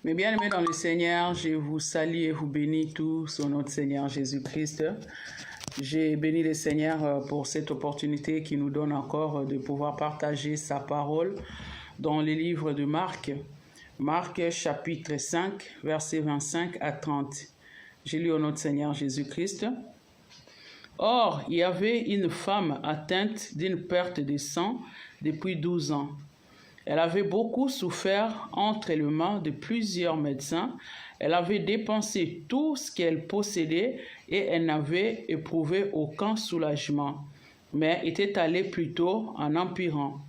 Mes bien-aimés dans le Seigneur, je vous salue et vous bénis tous au nom de Seigneur Jésus-Christ. J'ai béni le Seigneur pour cette opportunité qui nous donne encore de pouvoir partager sa parole dans le livre de Marc. Marc chapitre 5, versets 25 à 30. J'ai lu au nom de Seigneur Jésus-Christ. Or, il y avait une femme atteinte d'une perte de sang depuis 12 ans. Elle avait beaucoup souffert entre les mains de plusieurs médecins. Elle avait dépensé tout ce qu'elle possédait et elle n'avait éprouvé aucun soulagement, mais était allée plutôt en empirant.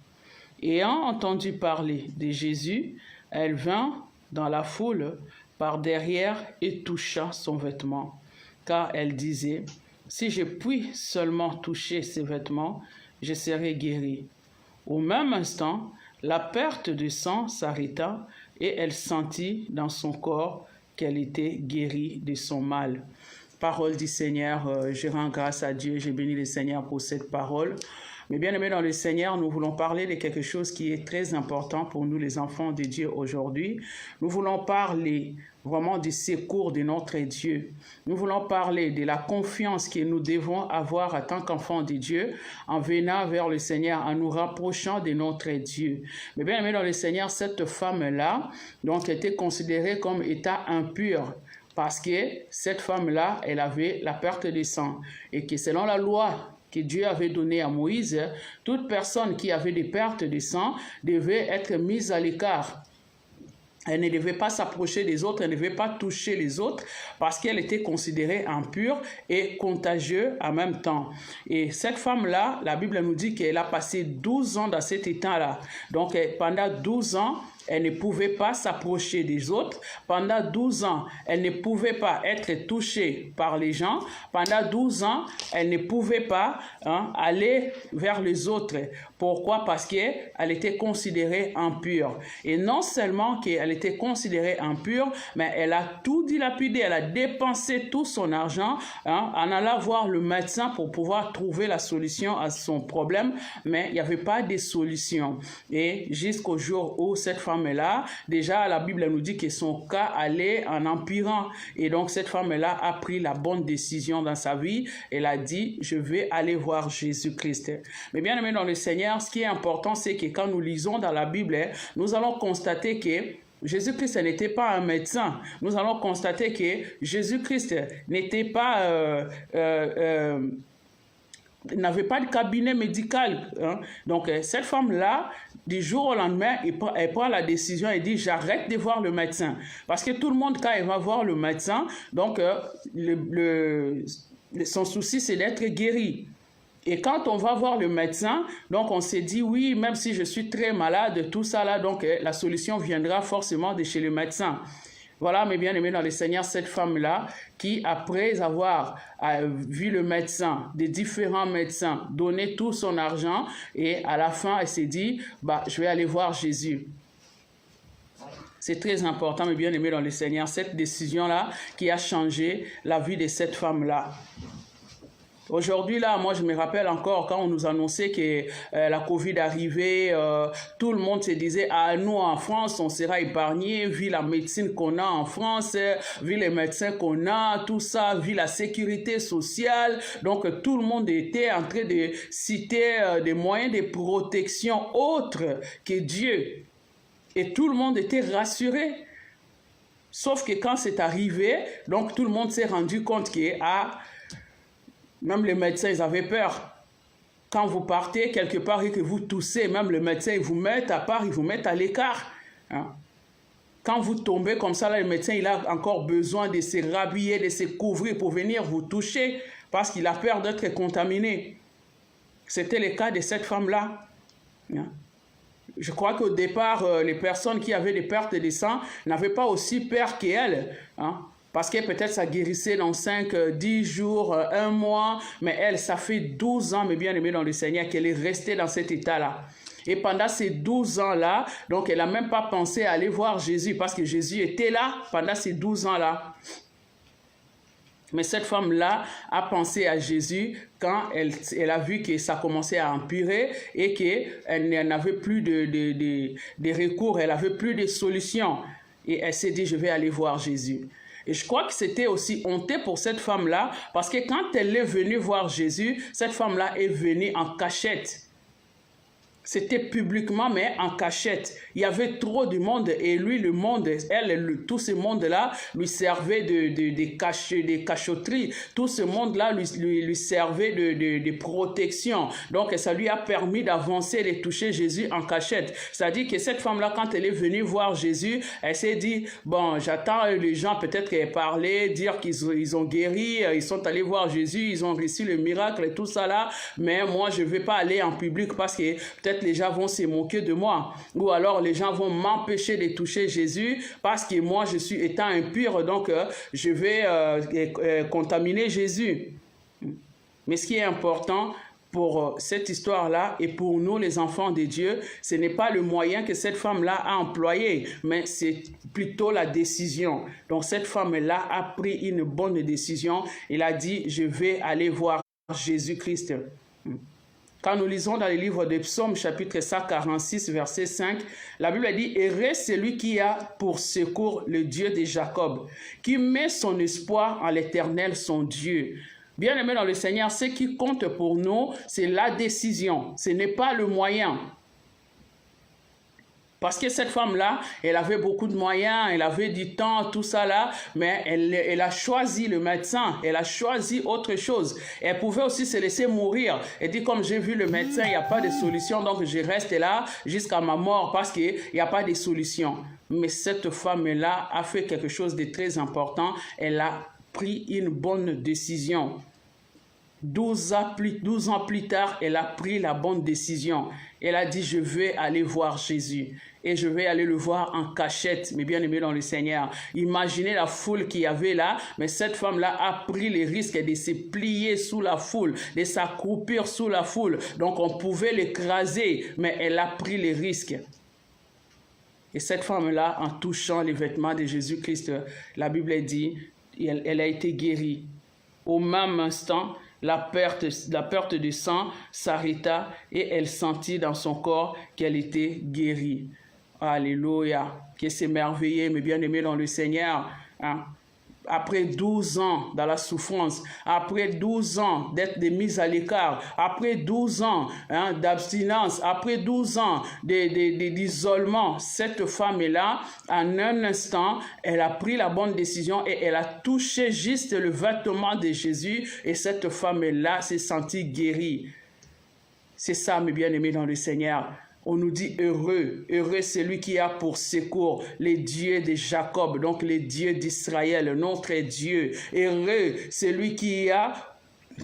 Ayant entendu parler de Jésus, elle vint dans la foule par derrière et toucha son vêtement, car elle disait, « Si je puis seulement toucher ses vêtements, je serai guérie. » Au même instant, la perte de sang s'arrêta et elle sentit dans son corps qu'elle était guérie de son mal. Parole du Seigneur, je rends grâce à Dieu, je bénis le Seigneur pour cette parole. Mais bien aimés dans le Seigneur, nous voulons parler de quelque chose qui est très important pour nous les enfants de Dieu aujourd'hui. Nous voulons parler vraiment du secours de notre Dieu. Nous voulons parler de la confiance que nous devons avoir en tant qu'enfants de Dieu en venant vers le Seigneur, en nous rapprochant de notre Dieu. Mais bien aimés dans le Seigneur, cette femme-là donc était considérée comme étant impure. Parce que cette femme-là, elle avait la perte de sang. Et que selon la loi que Dieu avait donnée à Moïse, toute personne qui avait des pertes de sang devait être mise à l'écart. Elle ne devait pas s'approcher des autres, elle ne devait pas toucher les autres parce qu'elle était considérée impure et contagieuse en même temps. Et cette femme-là, la Bible nous dit qu'elle a passé 12 ans dans cet état-là. Donc pendant 12 ans, elle ne pouvait pas s'approcher des autres. Pendant 12 ans, elle ne pouvait pas être touchée par les gens. Pendant 12 ans, elle ne pouvait pas aller vers les autres. Pourquoi? Parce qu'elle était considérée impure. Et non seulement qu'elle était considérée impure, mais elle a tout dilapidé. Elle a dépensé tout son argent en allant voir le médecin pour pouvoir trouver la solution à son problème. Mais il n'y avait pas de solution. Et jusqu'au jour où cette femme-là, déjà la Bible nous dit que son cas allait en empirant. Et donc cette femme-là a pris la bonne décision dans sa vie. Elle a dit, je vais aller voir Jésus-Christ. Mais bien aimé dans le Seigneur, ce qui est important, c'est que quand nous lisons dans la Bible, nous allons constater que Jésus-Christ n'était pas un médecin. Nous allons constater que Jésus-Christ n'était pas... n'avait pas de cabinet médical. Donc, cette femme-là, du jour au lendemain, elle prend la décision et dit, j'arrête de voir le médecin. Parce que tout le monde, quand elle va voir le médecin, donc, son souci, c'est d'être guéri. Et quand on va voir le médecin, donc on s'est dit, oui, même si je suis très malade, tout ça là, donc la solution viendra forcément de chez le médecin. Voilà, mes bien-aimés dans le Seigneur, cette femme-là qui, après avoir vu le médecin, des différents médecins, donner tout son argent, et à la fin, elle s'est dit, bah, je vais aller voir Jésus. C'est très important, mes bien-aimés dans le Seigneur, cette décision-là qui a changé la vie de cette femme-là. Aujourd'hui, là, moi, je me rappelle encore quand on nous annonçait que la Covid arrivait, tout le monde se disait, ah, nous, en France, on sera épargnés, vu la médecine qu'on a en France, vu les médecins qu'on a, tout ça, vu la sécurité sociale. Donc, tout le monde était en train de citer des moyens de protection autres que Dieu. Et tout le monde était rassuré. Sauf que quand c'est arrivé, donc tout le monde s'est rendu compte que, même les médecins, ils avaient peur. Quand vous partez quelque part et que vous toussez, même le médecin, ils vous mettent à part, ils vous mettent à l'écart. Quand vous tombez comme ça, là, le médecin, il a encore besoin de se rhabiller, de se couvrir pour venir vous toucher parce qu'il a peur d'être contaminé. C'était le cas de cette femme-là. Je crois qu'au départ, les personnes qui avaient des pertes de sang n'avaient pas aussi peur qu'elle. Parce que peut-être ça guérissait dans 5, 10 jours, 1 mois. Mais elle, ça fait 12 ans, mais bien aimée dans le Seigneur, qu'elle est restée dans cet état-là. Et pendant ces 12 ans-là, donc elle n'a même pas pensé à aller voir Jésus parce que Jésus était là pendant ces 12 ans-là. Mais cette femme-là a pensé à Jésus quand elle a vu que ça commençait à empirer et qu'elle n'avait plus de recours, elle n'avait plus de solution. Et elle s'est dit, je vais aller voir Jésus. Et je crois que c'était aussi honteux pour cette femme-là, parce que quand elle est venue voir Jésus, cette femme-là est venue en cachette. C'était publiquement, mais en cachette. Il y avait trop de monde et lui, le monde, tout ce monde-là lui servait de cachotterie. Tout ce monde-là lui servait de protection. Donc, ça lui a permis d'avancer, de toucher Jésus en cachette. C'est-à-dire que cette femme-là, quand elle est venue voir Jésus, elle s'est dit, bon, j'attends les gens peut-être qu'elle parlait, dire qu'ils ont guéri, ils sont allés voir Jésus, ils ont reçu le miracle et tout ça là, mais moi, je ne vais pas aller en public parce que peut-être les gens vont se moquer de moi, ou alors les gens vont m'empêcher de toucher Jésus parce que moi je suis étant impur, donc je vais contaminer Jésus. Mais ce qui est important pour cette histoire-là et pour nous les enfants de Dieu, ce n'est pas le moyen que cette femme-là a employé, mais c'est plutôt la décision. Donc cette femme-là a pris une bonne décision. Elle a dit, je vais aller voir Jésus-Christ. Quand nous lisons dans le livre des Psaumes, chapitre 146, verset 5, la Bible dit « Heureux celui qui a pour secours le Dieu de Jacob, qui met son espoir en l'Éternel, son Dieu. » Bien-aimés dans le Seigneur, ce qui compte pour nous, c'est la décision, ce n'est pas le moyen. Parce que cette femme-là, elle avait beaucoup de moyens, elle avait du temps, tout ça là, mais elle a choisi le médecin, elle a choisi autre chose. Elle pouvait aussi se laisser mourir. Elle dit, comme j'ai vu le médecin, il n'y a pas de solution, donc je reste là jusqu'à ma mort parce qu'il n'y a pas de solution. Mais cette femme-là a fait quelque chose de très important. Elle a pris une bonne décision. 12 ans plus tard, elle a pris la bonne décision. Elle a dit, je vais aller voir Jésus. Et je vais aller le voir en cachette, mes bien-aimés dans le Seigneur. Imaginez la foule qu'il y avait là, mais cette femme-là a pris le risque de se plier sous la foule, de s'accroupir sous la foule. Donc on pouvait l'écraser, mais elle a pris le risque. Et cette femme-là, en touchant les vêtements de Jésus-Christ, la Bible dit, elle a été guérie. Au même instant, la perte de sang s'arrêta et elle sentit dans son corps qu'elle était guérie. Alléluia, que c'est merveilleux, mes bien-aimés dans le Seigneur. Hein? Après 12 ans dans la souffrance, après 12 ans d'être mise à l'écart, après 12 ans d'abstinence, après 12 ans d'isolement, cette femme-là, en un instant, elle a pris la bonne décision et elle a touché juste le vêtement de Jésus et cette femme-là s'est sentie guérie. C'est ça, mes bien-aimés dans le Seigneur. On nous dit heureux, heureux celui qui a pour secours les dieux de Jacob, donc les dieux d'Israël, notre Dieu. Heureux celui qui a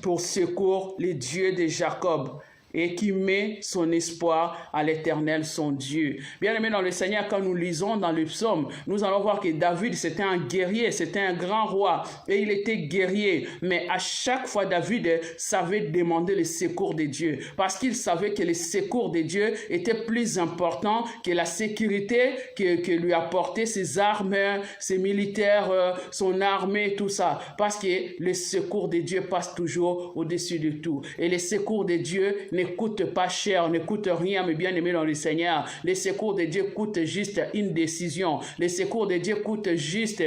pour secours les dieux de Jacob et qui met son espoir à l'Éternel, son Dieu. Bien-aimés dans le Seigneur, quand nous lisons dans le psaume, nous allons voir que David, c'était un guerrier, c'était un grand roi, et il était guerrier. Mais à chaque fois, David savait demander le secours de Dieu, parce qu'il savait que le secours de Dieu était plus important que la sécurité que lui apportaient ses armes, ses militaires, son armée, tout ça. Parce que le secours de Dieu passe toujours au-dessus de tout. Et le secours de Dieu ne coûte pas cher, ne coûte rien, mais bien aimé dans le Seigneur. Les secours de Dieu coûtent juste une décision. Les secours de Dieu coûtent juste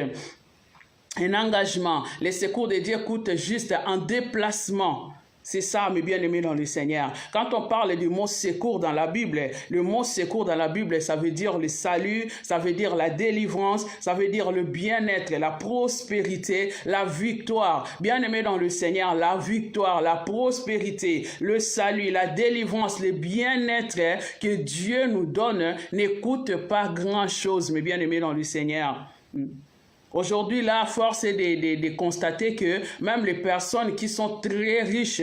un engagement. Les secours de Dieu coûtent juste un déplacement. C'est ça, mes bien-aimés dans le Seigneur. Quand on parle du mot secours dans la Bible, le mot secours dans la Bible, ça veut dire le salut, ça veut dire la délivrance, ça veut dire le bien-être, la prospérité, la victoire. Bien-aimés dans le Seigneur, la victoire, la prospérité, le salut, la délivrance, le bien-être que Dieu nous donne ne coûte pas grand-chose, mes bien-aimés dans le Seigneur. Aujourd'hui, la force est de constater que même les personnes qui sont très riches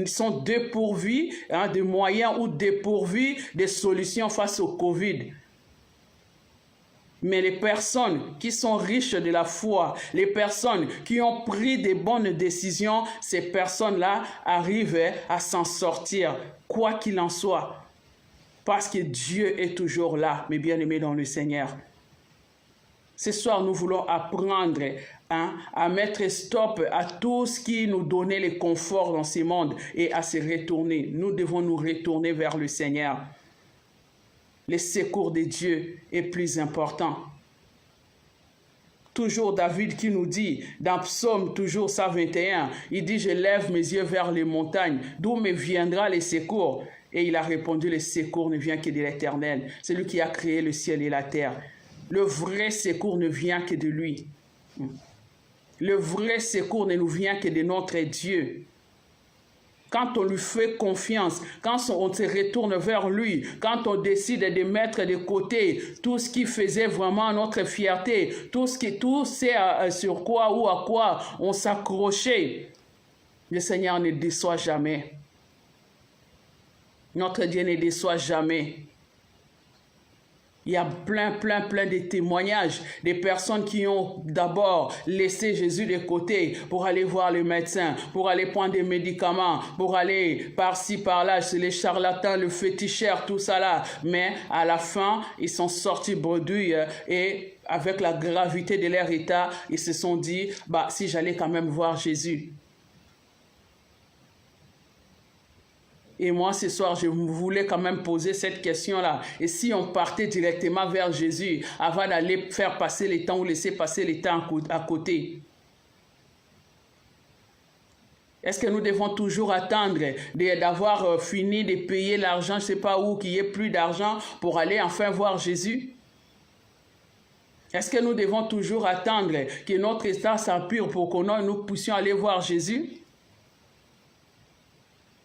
sont dépourvues de moyens ou dépourvues de solutions face au Covid. Mais les personnes qui sont riches de la foi, les personnes qui ont pris des bonnes décisions, ces personnes-là arrivent à s'en sortir, quoi qu'il en soit. Parce que Dieu est toujours là, mes bien-aimés dans le Seigneur. Ce soir, nous voulons apprendre à mettre stop à tout ce qui nous donnait le confort dans ce monde et à se retourner. Nous devons nous retourner vers le Seigneur. Le secours de Dieu est plus important. Toujours David qui nous dit, dans Psaume toujours 121, il dit, je lève mes yeux vers les montagnes, d'où me viendra les secours? Et il a répondu, le secours ne vient que de l'Éternel, c'est lui qui a créé le ciel et la terre. Le vrai secours ne vient que de lui. Le vrai secours ne nous vient que de notre Dieu. Quand on lui fait confiance, quand on se retourne vers lui, quand on décide de mettre de côté tout ce qui faisait vraiment notre fierté, tout ce sur quoi ou à quoi on s'accrochait, le Seigneur ne déçoit jamais. Notre Dieu ne déçoit jamais. Il y a plein de témoignages des personnes qui ont d'abord laissé Jésus de côté pour aller voir le médecin, pour aller prendre des médicaments, pour aller par-ci, par-là, c'est les charlatans, le féticheur, tout ça là. Mais à la fin, ils sont sortis bredouilles et avec la gravité de leur état, ils se sont dit, bah, si j'allais quand même voir Jésus. Et moi, ce soir, je voulais quand même poser cette question-là. Et si on partait directement vers Jésus avant d'aller faire passer les temps ou laisser passer les temps à côté? Est-ce que nous devons toujours attendre d'avoir fini de payer l'argent, je ne sais pas où, qu'il n'y ait plus d'argent pour aller enfin voir Jésus? Est-ce que nous devons toujours attendre que notre état s'empire pour que nous puissions aller voir Jésus?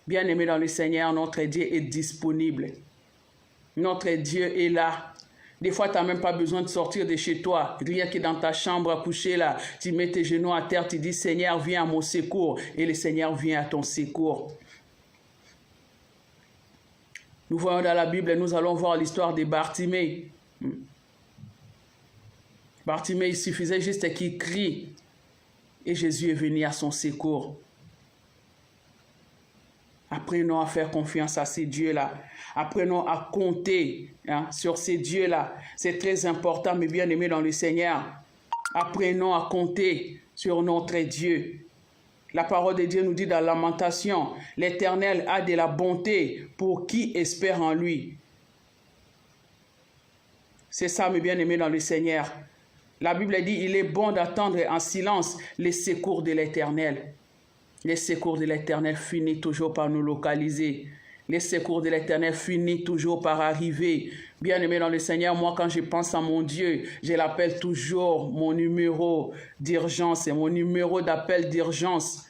Bien-aimé dans le Seigneur, notre Dieu est disponible. Notre Dieu est là. Des fois, tu n'as même pas besoin de sortir de chez toi. Rien que dans ta chambre à coucher là, tu mets tes genoux à terre, tu dis, Seigneur, viens à mon secours. Et le Seigneur vient à ton secours. Nous voyons dans la Bible, nous allons voir l'histoire de Bartimée. Bartimée, il suffisait juste qu'il crie. Et Jésus est venu à son secours. Apprenons à faire confiance à ces dieux-là. Apprenons à compter sur ces dieux-là. C'est très important, mes bien-aimés dans le Seigneur. Apprenons à compter sur notre Dieu. La parole de Dieu nous dit dans Lamentation, l'Éternel a de la bonté pour qui espère en lui. C'est ça, mes bien-aimés dans le Seigneur. La Bible dit, il est bon d'attendre en silence les secours de l'Éternel. Les secours de l'Éternel finissent toujours par nous localiser. Les secours de l'Éternel finissent toujours par arriver. Bien-aimé dans le Seigneur, moi quand je pense à mon Dieu, je l'appelle toujours mon numéro d'urgence et mon numéro d'appel d'urgence.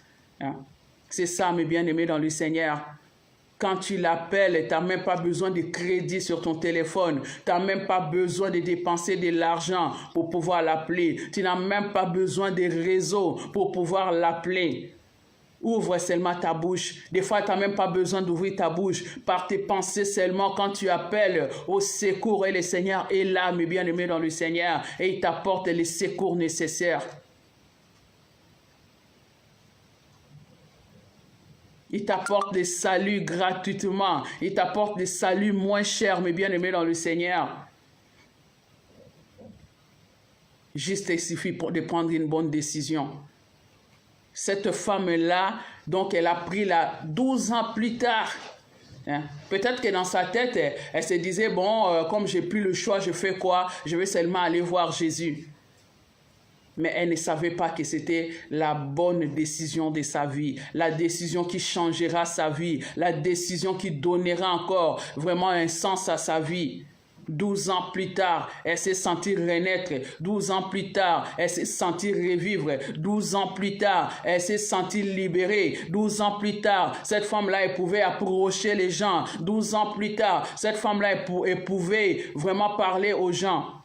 C'est ça, mes bien-aimés dans le Seigneur. Quand tu l'appelles, tu n'as même pas besoin de crédit sur ton téléphone. Tu n'as même pas besoin de dépenser de l'argent pour pouvoir l'appeler. Tu n'as même pas besoin de réseau pour pouvoir l'appeler. Ouvre seulement ta bouche. Des fois, tu n'as même pas besoin d'ouvrir ta bouche. Par tes pensées seulement, quand tu appelles au secours, et le Seigneur est là, mes bien-aimés dans le Seigneur, et il t'apporte les secours nécessaires. Il t'apporte des saluts gratuitement. Il t'apporte des saluts moins chers, mes bien-aimés dans le Seigneur. Juste, il suffit de prendre une bonne décision. Cette femme-là, donc elle a pris là 12 ans plus tard. Peut-être que dans sa tête, elle se disait, bon, comme j'ai plus le choix, je fais quoi? Je vais seulement aller voir Jésus. Mais elle ne savait pas que c'était la bonne décision de sa vie, la décision qui changera sa vie, la décision qui donnera encore vraiment un sens à sa vie. 12 ans plus tard, elle s'est sentie renaître. 12 ans plus tard, elle s'est sentie revivre. 12 ans plus tard, elle s'est sentie libérée. 12 ans plus tard, cette femme-là, elle pouvait approcher les gens. 12 ans plus tard, cette femme-là, elle pouvait vraiment parler aux gens.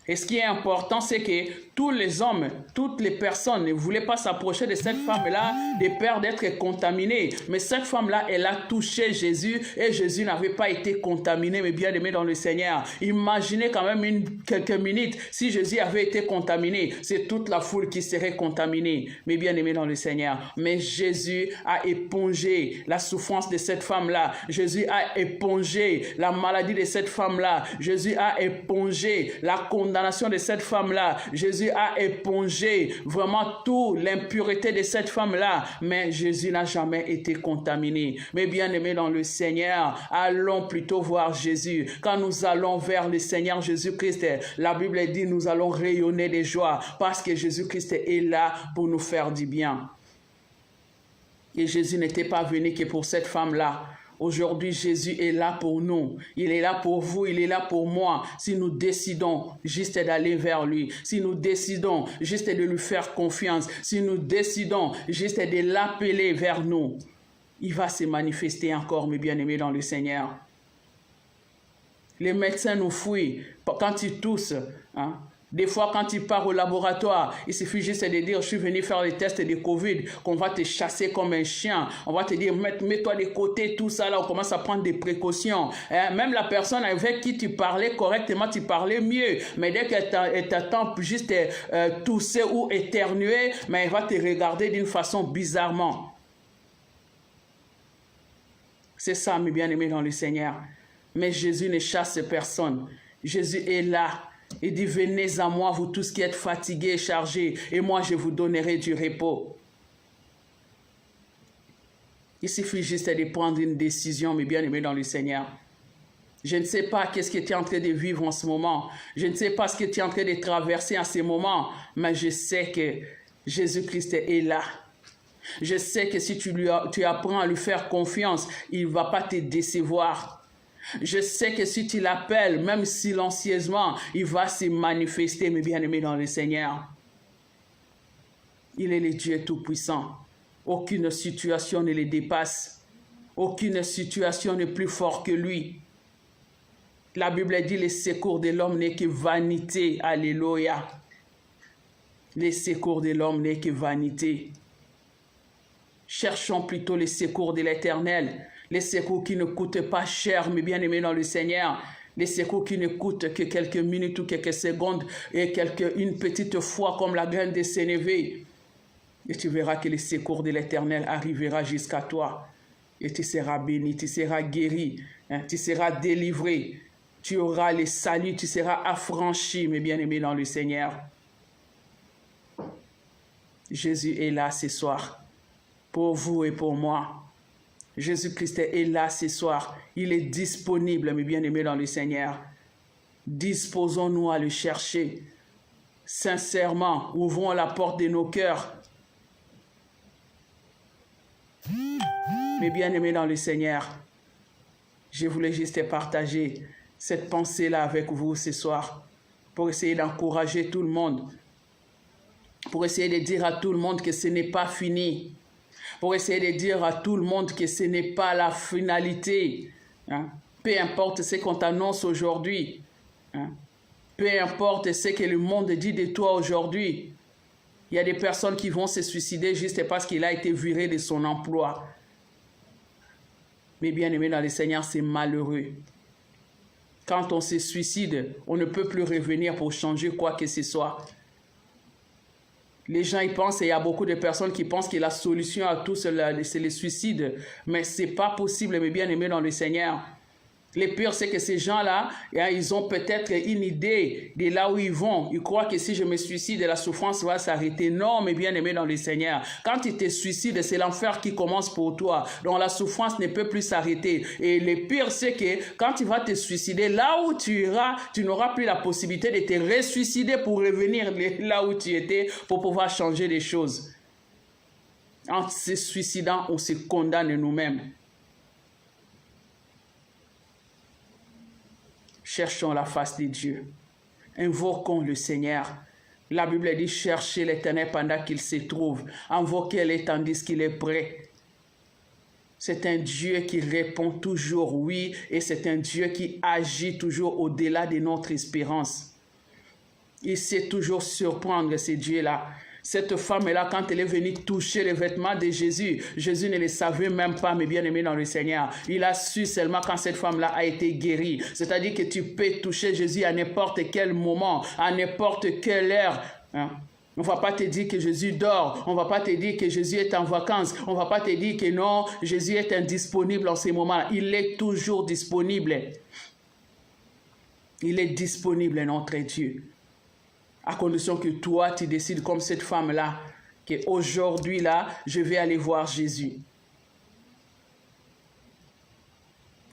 Et ce qui est important, c'est que tous les hommes, toutes les personnes ne voulaient pas s'approcher de cette femme-là de peur d'être contaminée. Mais cette femme-là, elle a touché Jésus et Jésus n'avait pas été contaminé, mais bien aimé dans le Seigneur. Imaginez quand même quelques minutes, si Jésus avait été contaminé, c'est toute la foule qui serait contaminée, mais bien aimé dans le Seigneur. Mais Jésus a épongé la souffrance de cette femme-là. Jésus a épongé la maladie de cette femme-là. Jésus a épongé la condamnation condamnation de cette femme-là. Jésus a épongé vraiment toute l'impureté de cette femme-là, mais Jésus n'a jamais été contaminé. Mais bien-aimés dans le Seigneur, allons plutôt voir Jésus. Quand nous allons vers le Seigneur Jésus-Christ, la Bible dit nous allons rayonner de joie parce que Jésus-Christ est là pour nous faire du bien. Et Jésus n'était pas venu que pour cette femme-là. Aujourd'hui, Jésus est là pour nous. Il est là pour vous, il est là pour moi. Si nous décidons juste d'aller vers lui, si nous décidons juste de lui faire confiance, si nous décidons juste de l'appeler vers nous, il va se manifester encore, mes bien-aimés dans le Seigneur. Les médecins nous fuient quand ils toussent, hein. Des fois, quand tu pars au laboratoire, il suffit juste de dire, je suis venu faire les tests de Covid, qu'on va te chasser comme un chien. On va te dire, mets-toi de côté, tout ça, là, on commence à prendre des précautions. Même la personne avec qui tu parlais correctement, tu parlais mieux. Mais dès qu'elle t'attend juste tousser ou éternuer, mais elle va te regarder d'une façon bizarrement. C'est ça, mes bien-aimés dans le Seigneur. Mais Jésus ne chasse personne. Jésus est là. Il dit, venez à moi, vous tous qui êtes fatigués et chargés, et moi je vous donnerai du repos. Il suffit juste de prendre une décision, mes bien-aimés dans le Seigneur. Je ne sais pas qu'est-ce que tu es en train de vivre en ce moment. Je ne sais pas ce que tu es en train de traverser en ce moment, mais je sais que Jésus-Christ est là. Je sais que si tu apprends à lui faire confiance, il ne va pas te décevoir. Je sais que si tu l'appelles, même silencieusement, il va se manifester, mes bien-aimés dans le Seigneur. Il est le Dieu Tout-Puissant. Aucune situation ne le dépasse. Aucune situation n'est plus forte que lui. La Bible dit, le secours de l'homme n'est que vanité. Alléluia. Le secours de l'homme n'est que vanité. Cherchons plutôt le secours de l'Éternel. Les secours qui ne coûtent pas cher, mes bien-aimés dans le Seigneur. Les secours qui ne coûtent que quelques minutes ou quelques secondes et une petite foi comme la graine de sénévé. Et tu verras que le secours de l'Éternel arrivera jusqu'à toi. Et tu seras béni, tu seras guéri, hein, tu seras délivré. Tu auras le salut, tu seras affranchi, mes bien-aimés dans le Seigneur. Jésus est là ce soir, pour vous et pour moi. Jésus-Christ est là ce soir. Il est disponible, mes bien-aimés dans le Seigneur. Disposons-nous à le chercher. Sincèrement, ouvrons la porte de nos cœurs. Mes bien-aimés dans le Seigneur, je voulais juste partager cette pensée-là avec vous ce soir pour essayer d'encourager tout le monde, pour essayer de dire à tout le monde que ce n'est pas fini. Pour essayer de dire à tout le monde que ce n'est pas la finalité. Hein? Peu importe ce qu'on t'annonce aujourd'hui. Hein? Peu importe ce que le monde dit de toi aujourd'hui. Il y a des personnes qui vont se suicider juste parce qu'il a été viré de son emploi. Mais bien aimé dans le Seigneur, c'est malheureux. Quand on se suicide, on ne peut plus revenir pour changer quoi que ce soit. Les gens y pensent, et il y a beaucoup de personnes qui pensent que la solution à tout cela, c'est le suicide. Mais ce n'est pas possible, mes bien-aimés dans le Seigneur. Le pire, c'est que ces gens-là, ils ont peut-être une idée de là où ils vont. Ils croient que si je me suicide, la souffrance va s'arrêter. Non, mes bien-aimés dans le Seigneur. Quand tu te suicides, c'est l'enfer qui commence pour toi. Donc la souffrance ne peut plus s'arrêter. Et le pire, c'est que quand tu vas te suicider, là où tu iras, tu n'auras plus la possibilité de te ressuicider pour revenir là où tu étais, pour pouvoir changer les choses. En se suicidant, on se condamne nous-mêmes. Cherchons la face de Dieu. Invoquons le Seigneur. La Bible dit, cherchez l'Éternel pendant qu'il se trouve. Invoquez-le tandis qu'il est prêt. C'est un Dieu qui répond toujours oui et c'est un Dieu qui agit toujours au-delà de notre espérance. Il sait toujours surprendre ce Dieu-là. Cette femme-là, quand elle est venue toucher les vêtements de Jésus, Jésus ne le savait même pas, mes bien-aimés dans le Seigneur. Il a su seulement quand cette femme-là a été guérie. C'est-à-dire que tu peux toucher Jésus à n'importe quel moment, à n'importe quelle heure. Hein? On ne va pas te dire que Jésus dort. On ne va pas te dire que Jésus est en vacances. On ne va pas te dire que non, Jésus est indisponible en ces moments-là. Il est toujours disponible. Il est disponible, notre Dieu. À condition que toi, tu décides comme cette femme-là, qu'aujourd'hui, là, je vais aller voir Jésus.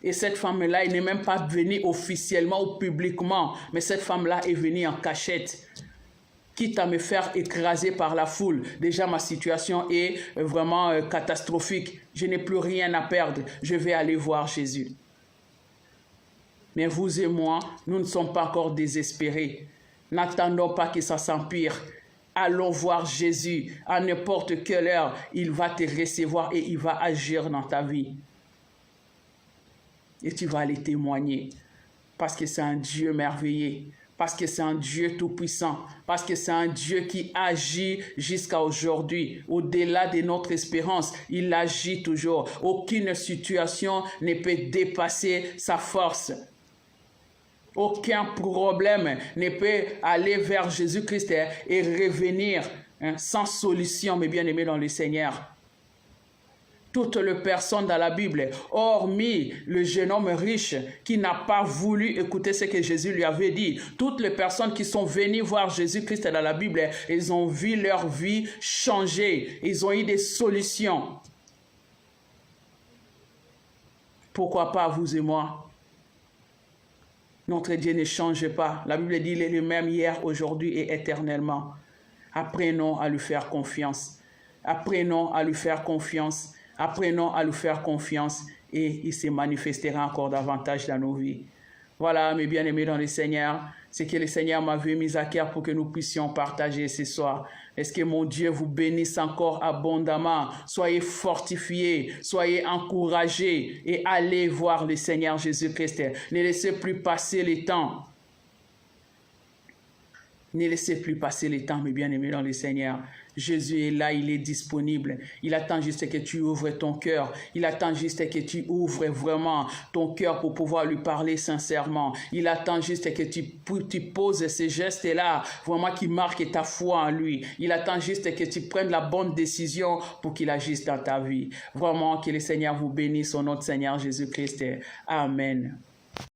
Et cette femme-là, elle n'est même pas venue officiellement ou publiquement, mais cette femme-là est venue en cachette, quitte à me faire écraser par la foule. Déjà, ma situation est vraiment catastrophique. Je n'ai plus rien à perdre. Je vais aller voir Jésus. Mais vous et moi, nous ne sommes pas encore désespérés. N'attendons pas que ça s'empire. Allons voir Jésus. À n'importe quelle heure, il va te recevoir et il va agir dans ta vie. Et tu vas aller témoigner. Parce que c'est un Dieu merveilleux. Parce que c'est un Dieu tout-puissant. Parce que c'est un Dieu qui agit jusqu'à aujourd'hui. Au-delà de notre espérance, il agit toujours. Aucune situation ne peut dépasser sa force. Aucun problème ne peut aller vers Jésus-Christ et revenir sans solution, mes bien-aimés dans le Seigneur. Toutes les personnes dans la Bible, hormis le jeune homme riche qui n'a pas voulu écouter ce que Jésus lui avait dit, toutes les personnes qui sont venues voir Jésus-Christ dans la Bible, ils ont vu leur vie changer, ils ont eu des solutions. Pourquoi pas vous et moi? Notre Dieu ne change pas. La Bible dit qu'il est le même hier, aujourd'hui et éternellement. Apprenons à lui faire confiance. Apprenons à lui faire confiance. Apprenons à lui faire confiance et il se manifestera encore davantage dans nos vies. Voilà, mes bien-aimés dans le Seigneur, ce que le Seigneur m'avait mis à cœur pour que nous puissions partager ce soir. Est-ce que mon Dieu vous bénisse encore abondamment? Soyez fortifiés, soyez encouragés et allez voir le Seigneur Jésus-Christ. Ne laissez plus passer le temps. Ne laissez plus passer le temps, mes bien-aimés dans le Seigneur. Jésus est là, il est disponible. Il attend juste que tu ouvres ton cœur. Il attend juste que tu ouvres vraiment ton cœur pour pouvoir lui parler sincèrement. Il attend juste que tu poses ces gestes-là, vraiment qui marquent ta foi en lui. Il attend juste que tu prennes la bonne décision pour qu'il agisse dans ta vie. Vraiment, que le Seigneur vous bénisse au nom de Seigneur Jésus-Christ. Amen.